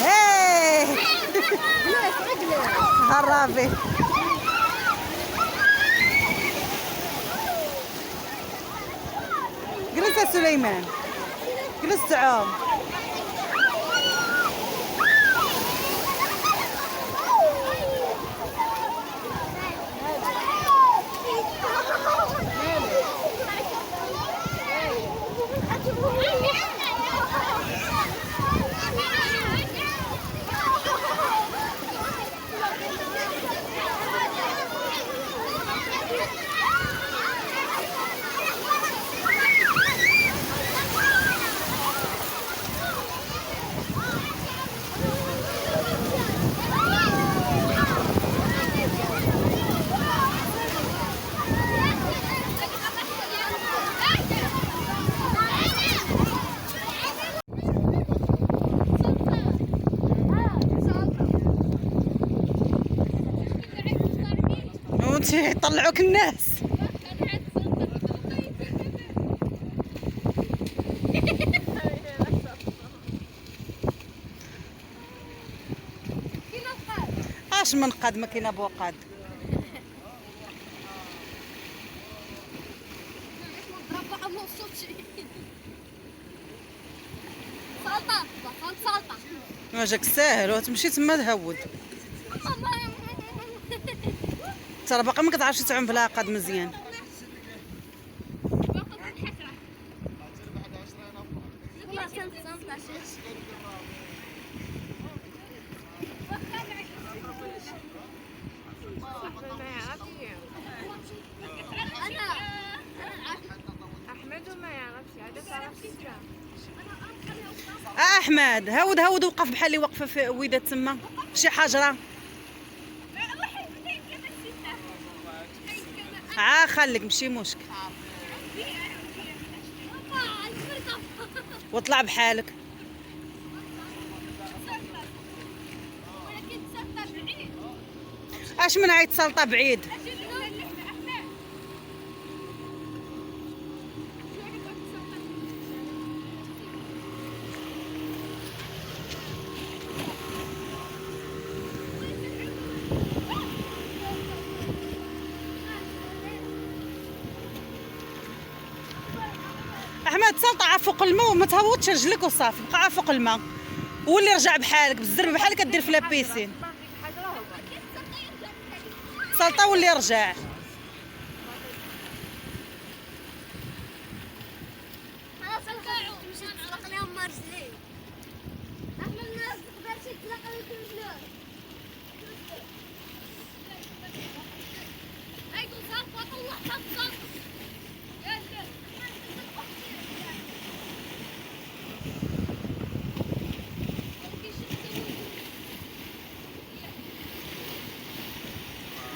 هاي هرابي. جلس يا سليمان، جلس تعوم. وانتي يطلعوك الناس. اش من قاد ما كاين ابو قاد. ما جاك ساهل وتمشي تما تهود. ترى باقا ما كتعرفش تعوم بلا قاد مزيان. احمد هود هود وقف بحال اللي واقفه في ويده تما شي حجره. خليك ماشي مشكل واطلع بحالك. اش من عيط سلطه بعيد. احمد سلطة فوق الماء وما تهوتش رجلك وصافي، بقى فوق الماء واللي رجع بحالك بالزربه بحال كدير في لابيسين. سلطة واللي رجع.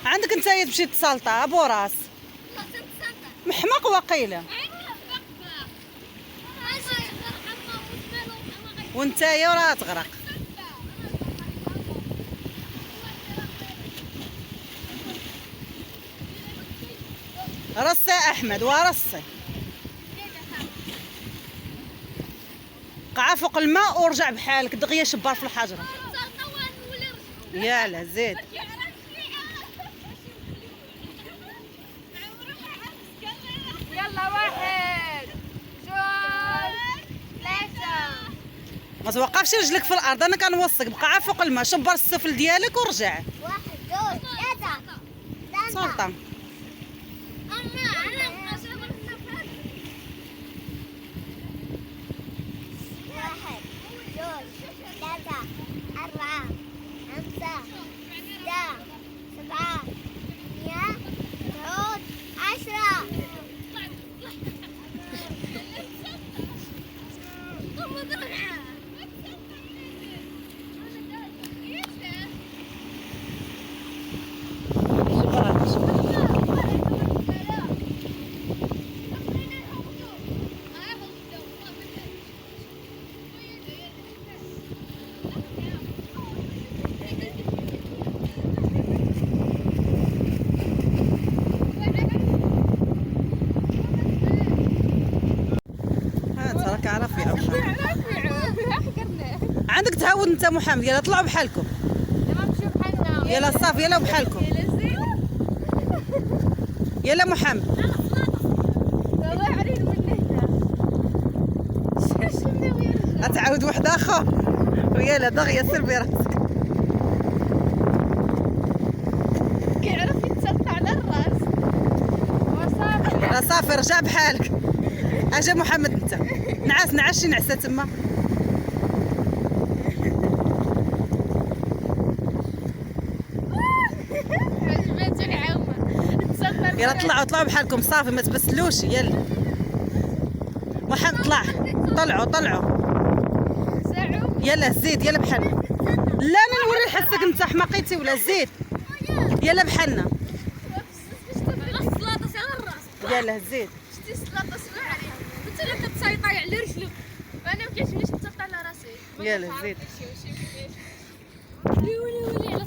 عندك انت تمشي تسلطة ابو راس محمق وقيله. وانتايا وراه تغرق. رصي احمد ورصي. قع فوق الماء ورجع بحالك دغيا شبار في الحجره. يلا زيد. يلا 1 2 3. ما توقفش رجلك في الارض انا كنوصك. بقى فوق الماء شبر السفل ديالك ورجع. 1 2 3. سلطة تراك عارف يا عندك تهود انت محمد. يلا طلعوا بحالكم. لما نشوف حنا. يلا صافي يلا بحالكم. يلا محمد. الله يعين من هنا. اتعاود واحد اخر. ويلا دغيا سير براسك. كيعرف يتسلط على الراس. وصافي. لا صافي رجع بحالك. اجا محمد انت. نعس شي نعسه تما. عجبتني عمر. تسلط. يلا طلعوا بحالكم صافي ما تبسلوش. يلا محمد طلعوا. ساعو. يلا زيد يلا بحالنا. لا انا نوري حسك انت حماقيتي ولا زيد. يلا بحالنا. السلاطه سير الراس. يلا زيد. شتي السلاطه سمع عليها. انت اللي كتسيطي على رجلك. انا ما كيعجبنيش نتسلط على راسي. يلا زيد. ولي على